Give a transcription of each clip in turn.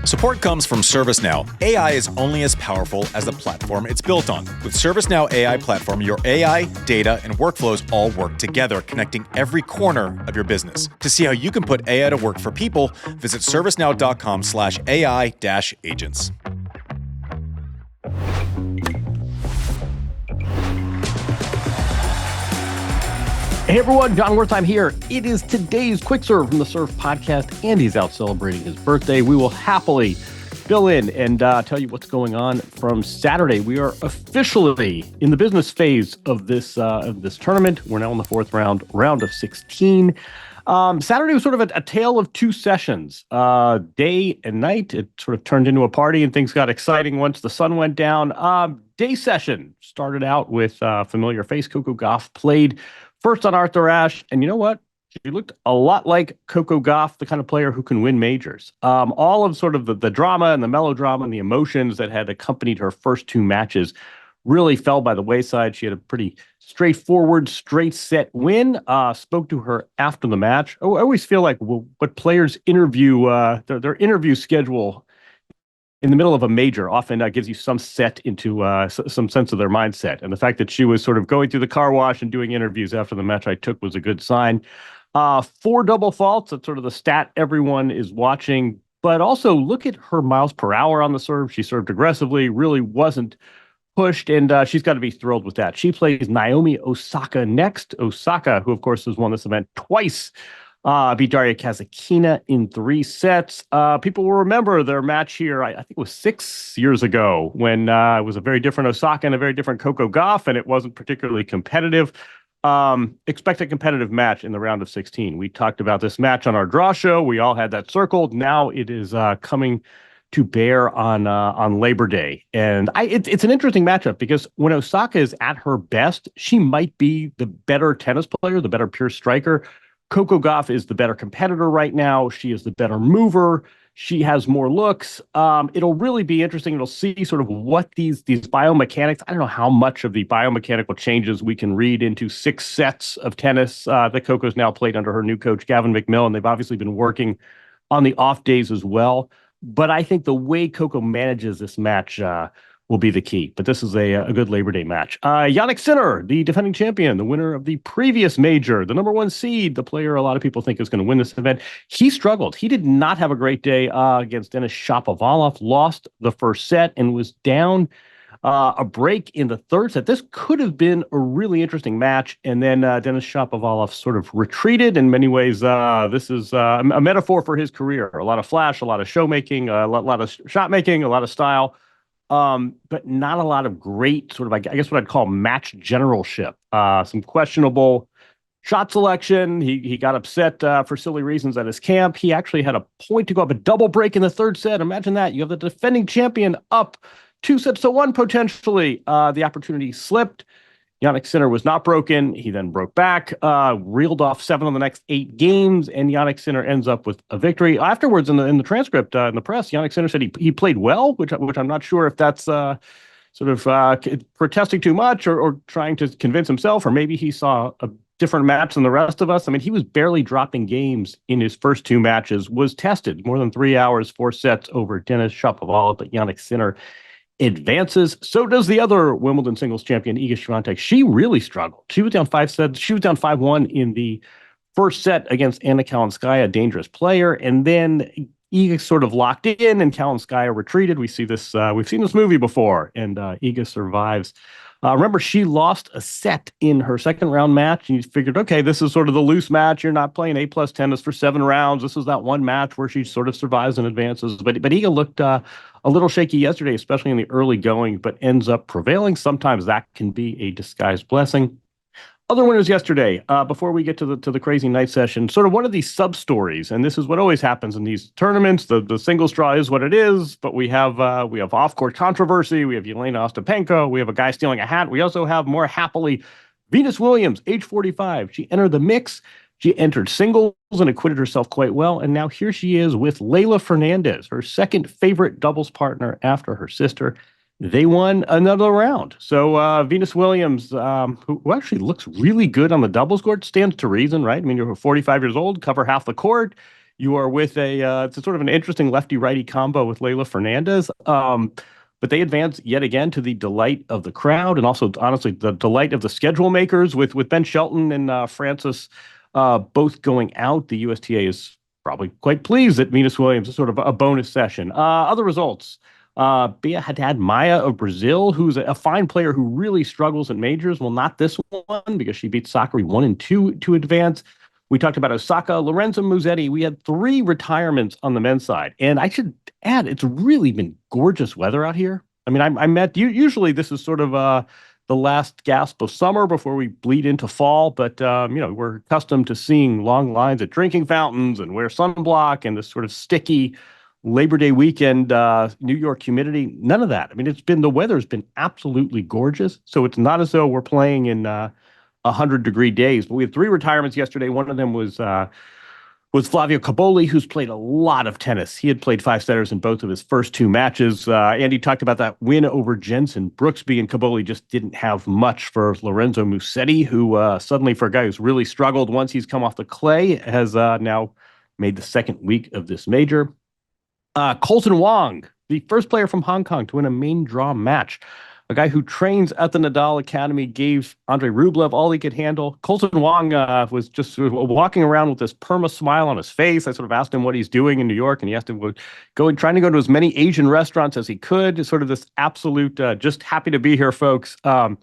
Support comes from ServiceNow. AI is only as powerful as the platform it's built on. With ServiceNow AI Platform, your AI, data, and workflows all work together, connecting every corner of your business. To see how you can put AI to work for people, visit servicenow.com/AI-agents. Hey everyone, Jon Wertheim here. It is today's Quick Serve from the Surf Podcast. Andy's out celebrating his birthday. We will happily fill in and tell you what's going on from Saturday. We are officially in the business phase of this tournament. We're now in the fourth round of 16. Saturday was sort of a tale of two sessions, day and night. It sort of turned into a party and things got exciting once the sun went down. Day session started out with familiar face Coco Gauff, played first on Arthur Ashe, and you know what? She looked a lot like Coco Gauff, the kind of player who can win majors. All of sort of the drama and the melodrama and the emotions that had accompanied her first two matches really fell by the wayside. She had a pretty straightforward, straight set win. Spoke to her after the match. I always feel like what players interview, their interview schedule in the middle of a major often gives you some set into some sense of their mindset. And the fact that she was sort of going through the car wash and doing interviews after the match I took was a good sign. 4 double faults, that's sort of the stat everyone is watching. But also look at her miles per hour on the serve. She served aggressively, really wasn't pushed, and she's got to be thrilled with that. She plays Naomi Osaka next. Osaka, who of course has won this event twice, beat Daria Kasatkina in 3 sets. People will remember their match here, I think it was 6 years ago, when it was a very different Osaka and a very different Coco Gauff, and it wasn't particularly competitive. Expect a competitive match in the round of 16. We talked about this match on our draw show. We all had that circled. Now it is coming to bear on Labor Day. And it's an interesting matchup because when Osaka is at her best, she might be the better tennis player, the better pure striker. Coco Gauff is the better competitor right now. She is the better mover. She has more looks. It'll really be interesting. It'll see sort of what these biomechanics, I don't know how much of the biomechanical changes we can read into 6 sets of tennis that Coco's now played under her new coach, Gavin McMillan. They've obviously been working on the off days as well. But I think the way Coco manages this match will be the key. But this is a good Labor Day match. Jannik Sinner, the defending champion, the winner of the previous major, the number 1 seed, the player a lot of people think is going to win this event. He struggled. He did not have a great day against Dennis Shapovalov, lost the first set and was down a break in the third set. This could have been a really interesting match. And then Dennis Shapovalov sort of retreated. In many ways, this is a metaphor for his career. A lot of flash, a lot of showmaking, a lot of shot making, a lot of style. But not a lot of great sort of, I guess what I'd call match generalship. Some questionable shot selection. He got upset for silly reasons at his camp. He actually had a point to go up, a double break in the third set. Imagine that. You have the defending champion up 2-1 potentially. The opportunity slipped. Jannik Sinner was not broken. He then broke back, reeled off 7 on the next 8 games, and Jannik Sinner ends up with a victory. Afterwards, in the transcript, in the press, Jannik Sinner said he played well, which I'm not sure if that's sort of protesting too much or trying to convince himself, or maybe he saw a different match than the rest of us. I mean, he was barely dropping games in his first 2 matches, was tested more than 3 hours, 4 sets over Dennis Shapovalov, but Jannik Sinner advances. So does the other Wimbledon singles champion, Iga Swiatek. She really struggled. She was down 5 sets. She was down 5-1 in the first set against Anna Kalinskaya, a dangerous player. And then Iga sort of locked in and Kalinskaya retreated. We see this. We've seen this movie before, and Iga survives. Remember, she lost a set in her second round match, and you figured, okay, this is sort of the loose match. You're not playing A+ tennis for 7 rounds. This is that one match where she sort of survives and advances. But Iga looked a little shaky yesterday, especially in the early going, but ends up prevailing. Sometimes that can be a disguised blessing. Other winners yesterday, before we get to the crazy night session, sort of one of these sub-stories, and this is what always happens in these tournaments. The singles draw is what it is, but we have off-court controversy. We have Yelena Ostapenko. We have a guy stealing a hat. We also have, more happily, Venus Williams, age 45. She entered the mix. She entered singles and acquitted herself quite well, and now here she is with Leylah Fernandez, her second favorite doubles partner after her sister. They won another round. So Venus Williams, who actually looks really good on the doubles court, stands to reason, right? I mean, you're 45 years old, cover half the court. You are with it's a sort of an interesting lefty-righty combo with Leylah Fernandez. But they advance yet again to the delight of the crowd and also, honestly, the delight of the schedule makers with Ben Shelton and Francis both going out. The USTA is probably quite pleased that Venus Williams is sort of a bonus session. Other results. Bia Haddad Maia of Brazil, who's a fine player who really struggles at majors. Well, not this one because she beat Sakari 1 and 2 to advance. We talked about Osaka, Lorenzo Musetti. We had 3 retirements on the men's side. And I should add, it's really been gorgeous weather out here. I mean, I met you. Usually this is sort of the last gasp of summer before we bleed into fall. But, we're accustomed to seeing long lines at drinking fountains and wear sunblock and this sort of sticky Labor Day weekend, New York humidity. None of that. I mean, the weather's been absolutely gorgeous. So it's not as though we're playing in 100-degree days. But we had 3 retirements yesterday. One of them was Flavio Caboli, who's played a lot of tennis. He had played 5 setters in both of his first 2 matches. Andy talked about that win over Jensen Brooksby, and Caboli just didn't have much for Lorenzo Musetti, who suddenly, for a guy who's really struggled once he's come off the clay, has now made the second week of this major. Colton Wong, the first player from Hong Kong to win a main draw match. A guy who trains at the Nadal Academy gave Andrei Rublev all he could handle. Colton Wong was just sort of walking around with this perma smile on his face. I sort of asked him what he's doing in New York, and he asked him trying to go to as many Asian restaurants as he could. Sort of this absolute, just happy to be here, folks. For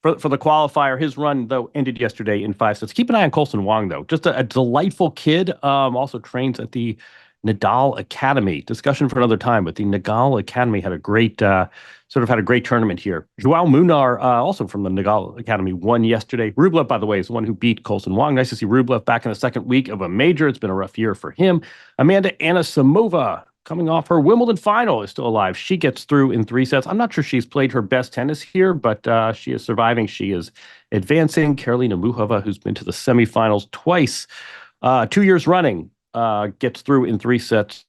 the qualifier, his run, though, ended yesterday in 5 sets. Keep an eye on Colton Wong, though. Just a delightful kid. Also trains at the Nadal Academy. Discussion for another time, but the Nadal Academy had a great tournament here. Joao Munar, also from the Nadal Academy, won yesterday. Rublev, by the way, is the one who beat Colton Wong. Nice to see Rublev back in the second week of a major. It's been a rough year for him. Amanda Anisimova, coming off her Wimbledon final, is still alive. She gets through in 3 sets. I'm not sure she's played her best tennis here, but she is surviving. She is advancing. Karolina Muchova, who's been to the semifinals twice, 2 years running, gets through in 3 sets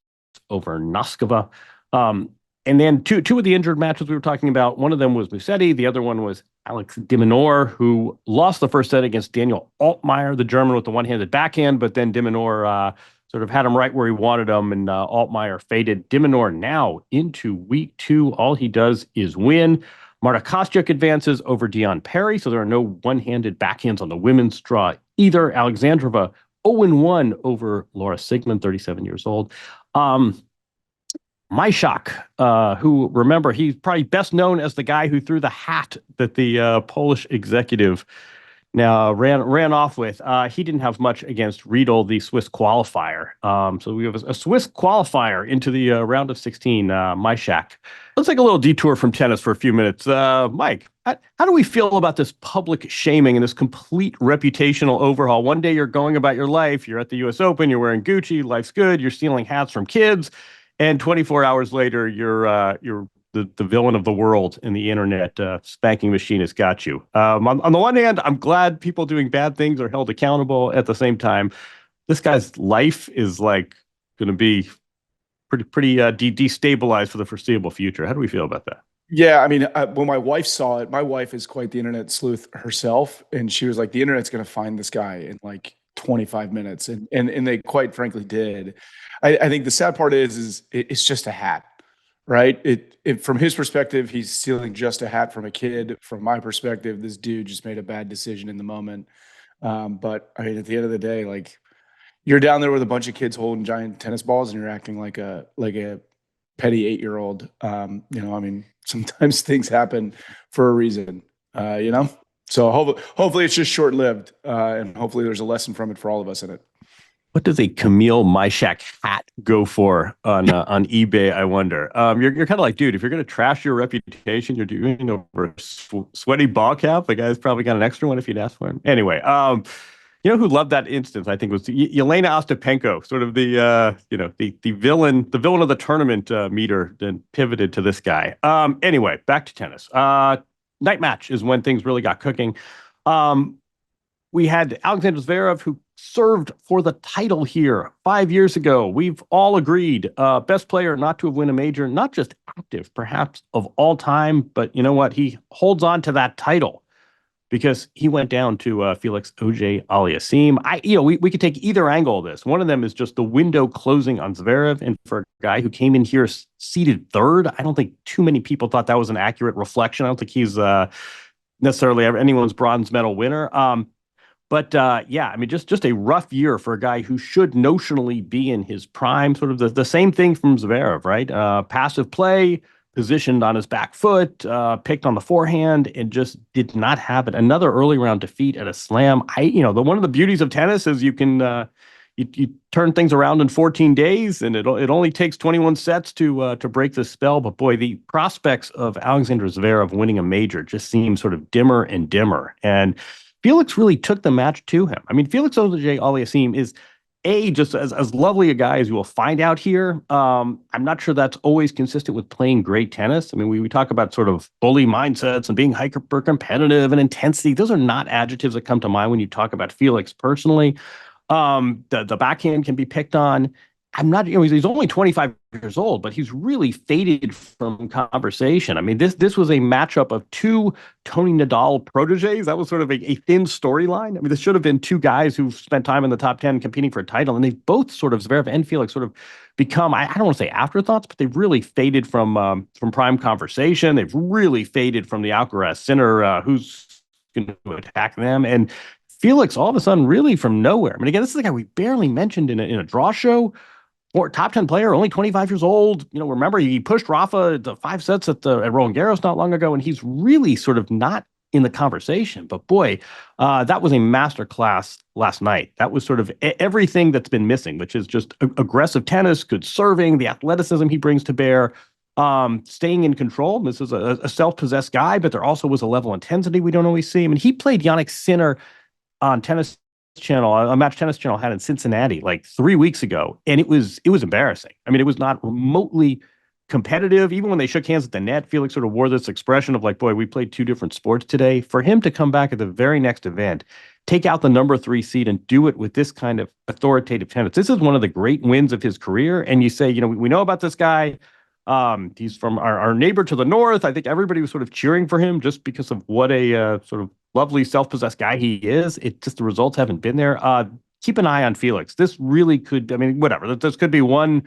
over Noskova. And then two of the injured matches we were talking about, one of them was Musetti. The other one was Alex de Minaur, who lost the first set against Daniel Altmaier, the German with the one-handed backhand, but then de Minaur sort of had him right where he wanted him, and Altmaier faded. De Minaur now into week 2. All he does is win. Marta Kostyuk advances over Dion Perry, so there are no one-handed backhands on the women's draw either. Alexandrova 0-1 over Laura Sigmund, 37 years old. Majchak, who, remember, he's probably best known as the guy who threw the hat that the Polish executive now ran off with. He didn't have much against Riedel, the Swiss qualifier. So we have a Swiss qualifier into the round of 16, Majchak. Let's take a little detour from tennis for a few minutes. Mike, how do we feel about this public shaming and this complete reputational overhaul? One day you're going about your life, you're at the U.S. Open, you're wearing Gucci, life's good, you're stealing hats from kids, and 24 hours later, you're the villain of the world in the internet. Spanking machine has got you. On the one hand, I'm glad people doing bad things are held accountable. At the same time, this guy's life is like going to be pretty destabilized for the foreseeable future. How do we feel about that? Yeah, I mean, when my wife saw it, my wife is quite the internet sleuth herself, and she was like, the internet's going to find this guy in like 25 minutes. And they quite frankly did. I think the sad part is it's just a hat, right? It from his perspective, he's stealing just a hat from a kid. From my perspective, this dude just made a bad decision in the moment. But I mean, at the end of the day, like, you're down there with a bunch of kids holding giant tennis balls and you're acting like a petty 8-year-old. I mean, sometimes things happen for a reason, So hopefully it's just short-lived, and hopefully there's a lesson from it for all of us in it. What does a Camille Majchak hat go for on eBay, I wonder? You're kind of like, dude, if you're going to trash your reputation, you're doing over a sweaty ball cap. The guy's probably got an extra one if you'd ask for him. Anyway, who loved that instance, I think, was Yelena Ostapenko, sort of the villain of the tournament meter, then pivoted to this guy. Anyway, back to tennis. Night match is when things really got cooking. We had Alexander Zverev, who served for the title here 5 years ago. We've all agreed, best player not to have won a major, not just active, perhaps of all time, but you know what? He holds on to that title. because he went down to Felix Auger-Aliassime. We could take either angle of this. One of them is just the window closing on Zverev, and for a guy who came in here seated third, I don't think too many people thought that was an accurate reflection. I don't think he's necessarily anyone's bronze medal winner. Just a rough year for a guy who should notionally be in his prime. Sort of the same thing from Zverev, right? Passive play, positioned on his back foot, picked on the forehand, and just did not have it. Another early round defeat at a slam. One of the beauties of tennis is you can you turn things around in 14 days, and it only takes 21 sets to break the spell. But boy, the prospects of Alexander Zverev winning a major just seem sort of dimmer and dimmer. And Felix really took the match to him. I mean, Felix Auger-Aliassime is just as lovely a guy as you will find out here. I'm not sure that's always consistent with playing great tennis. I mean, we talk about sort of bully mindsets and being hyper competitive and intensity. Those are not adjectives that come to mind when you talk about Felix personally. The backhand can be picked on. I'm not, he's only 25 years old, but he's really faded from conversation. I mean, this was a matchup of two Tony Nadal proteges. That was sort of a thin storyline. I mean, this should have been two guys who've spent time in the top 10 competing for a title, and they've both sort of, Zverev and Felix, sort of become, I don't want to say afterthoughts, but they've really faded from prime conversation. They've really faded from the Alcaraz Sinner, who's going to attack them. And Felix, all of a sudden, really from nowhere. I mean, again, this is a guy we barely mentioned in a draw show. Or top 10 player, only 25 years old. Remember, he pushed Rafa to 5 sets at Roland Garros not long ago, and he's really sort of not in the conversation. But boy, that was a masterclass last night. That was sort of everything that's been missing, which is just aggressive tennis, good serving, the athleticism he brings to bear, staying in control. This is a self-possessed guy, but there also was a level of intensity we don't always see. I mean, he played Jannik Sinner on Tennis Channel, a Match Tennis Channel had in Cincinnati like 3 weeks ago, and it was embarrassing. I mean, it was not remotely competitive. Even when they shook hands at the net, Felix sort of wore this expression of like, boy, we played two different sports today. For him to come back at the very next event, take out the number 3 seed and do it with this kind of authoritative tennis. This is one of the great wins of his career. And you say, we know about this guy. He's from our neighbor to the north. I think everybody was sort of cheering for him just because of what a sort of lovely self-possessed guy he is. It just, the results haven't been there. Keep an eye on Felix. This really could, I mean, whatever. This could be one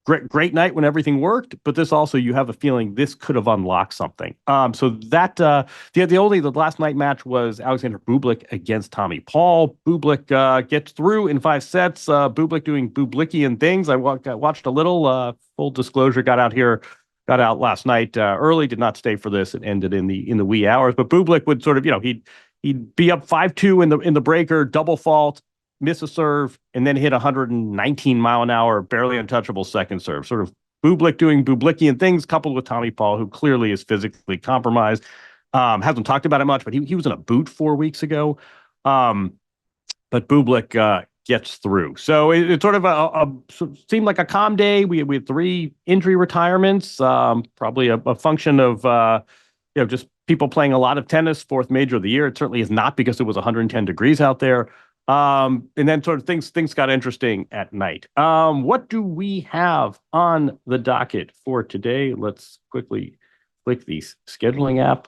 great night when everything worked, but this also, you have a feeling this could have unlocked something. So that the last night match was Alexander Bublik against Tommy Paul. Bublik gets through in 5 sets. Bublik doing Bublikian things. I watched a little. Full disclosure, got out last night early. Did not stay for this. It ended in the wee hours. But Bublik would sort of, he'd be up 5-2 in the breaker, double fault, miss a serve, and then hit 119 mile an hour, barely untouchable second serve. Sort of Bublik doing Bublikian things, coupled with Tommy Paul, who clearly is physically compromised. Hasn't talked about it much, but he was in a boot 4 weeks ago. But Bublik gets through. So it's sort of seemed like a calm day. We had 3 injury retirements, probably a function of just people playing a lot of tennis, 4th major of the year. It certainly is not because it was 110 degrees out there. And then sort of things got interesting at night. What do we have on the docket for today? Let's quickly click the scheduling app.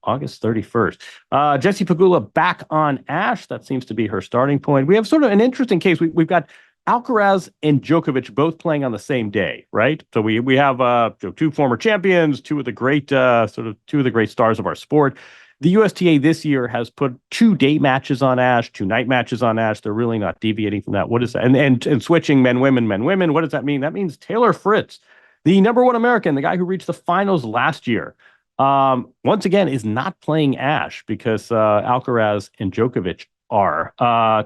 August 31st. Jessie Pegula back on Ash. That seems to be her starting point. We have sort of an interesting case. We've got Alcaraz and Djokovic both playing on the same day, right? So we have 2 former champions, two of the great stars of our sport. The USTA this year has put 2 day matches on Ash, 2 night matches on Ash. They're really not deviating from that. What is that? And switching men, women. What does that mean? That means Taylor Fritz, the number 1 American, the guy who reached the finals last year, once again is not playing Ash because Alcaraz and Djokovic are.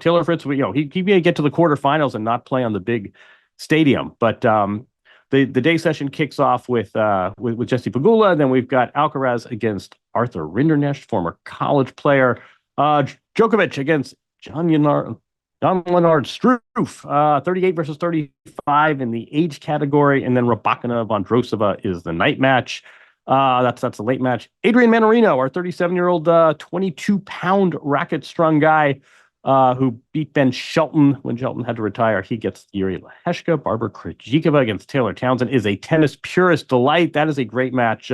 Taylor Fritz, he may get to the quarterfinals and not play on the big stadium, but the day session kicks off with Jessie Pegula, and then we've got Alcaraz against Arthur Rinderknecht, former college player. Djokovic against Jon Leonard Struff, 38 versus 35 in the age category, and then Rybakina Vondrousova is the night match. That's the late match. Adrian Mannarino, our 37-year-old 22-pound racket-strung guy, who beat Ben Shelton when Shelton had to retire. He gets Yuri Leheshka. Barbara Krejcikova against Taylor Townsend is a tennis purist delight. That is a great match.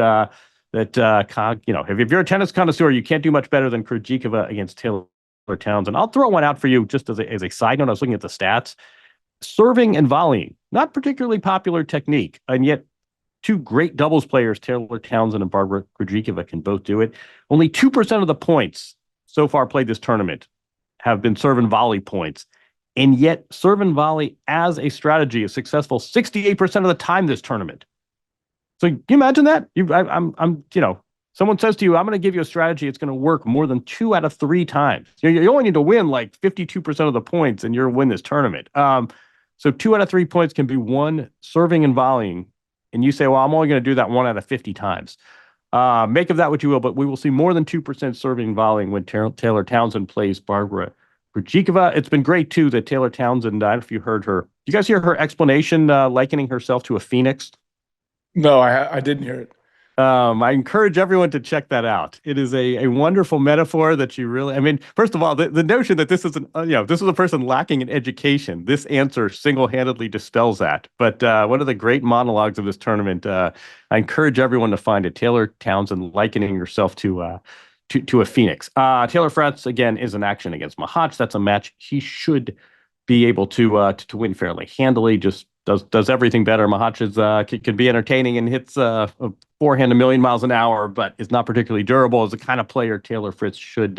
that, if you're a tennis connoisseur, you can't do much better than Krejcikova against Taylor Townsend. I'll throw one out for you just as a side note. I was looking at the stats. Serving and volleying, not particularly popular technique, and yet two great doubles players, Taylor Townsend and Barbara Krejcikova, can both do it. Only 2% of the points so far played this tournament have been serve and volley points. And yet serve and volley as a strategy is successful 68% of the time this tournament. So can you imagine that? Someone says to you, I'm going to give you a strategy. It's going to work more than 2 out of 3 times. You only need to win like 52% of the points and you'll win this tournament. So 2 out of 3 points can be won serving and volleying. And you say, well, I'm only going to do that 1 out of 50 times. Make of that what you will, but we will see more than 2% serving and volleying when Taylor Townsend plays Barbara Krejcikova. It's been great, too, that Taylor Townsend, I don't know if you heard her. Did you guys hear her explanation likening herself to a phoenix? No, I didn't hear it. I encourage everyone to check that out. It is a wonderful metaphor that you really, first of all, the notion that this is this is a person lacking in education. This answer single-handedly dispels that. But one of the great monologues of this tournament, I encourage everyone to find it. Taylor Townsend likening herself to a phoenix. Taylor Fritz, again, is in action against Machac. That's a match he should be able to win fairly handily. Just does everything better. Machac can be entertaining and hits a forehand a million miles an hour, but is not particularly durable. As the kind of player Taylor Fritz should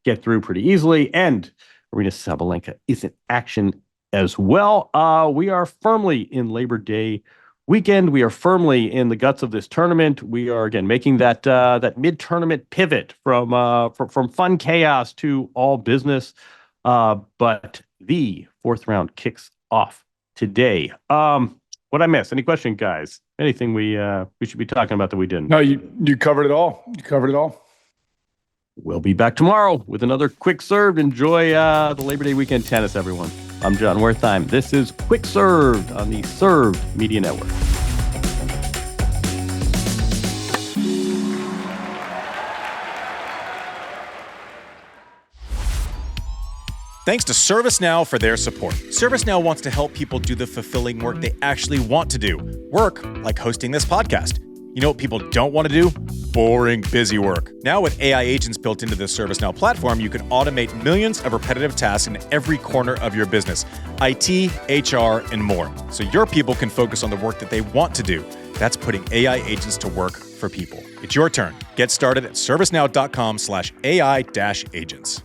get through pretty easily. And Aryna Sabalenka is in action as well. We are firmly in Labor Day weekend. We are firmly in the guts of this tournament. We are again making that mid-tournament pivot from fun chaos to all business. But the 4th round kicks off today. What I missed? Any question, guys? Anything we should be talking about that we didn't? No, you covered it all. We'll be back tomorrow with another Quick Serve. Enjoy the Labor Day weekend tennis, everyone. I'm Jon Wertheim. This is Quick Serve on the Serve Media Network. Thanks to ServiceNow for their support. ServiceNow wants to help people do the fulfilling work they actually want to do. Work like hosting this podcast. You know what people don't want to do? Boring, busy work. Now with AI agents built into the ServiceNow platform, you can automate millions of repetitive tasks in every corner of your business. IT, HR, and more. So your people can focus on the work that they want to do. That's putting AI agents to work for people. It's your turn. Get started at servicenow.com/AI-agents.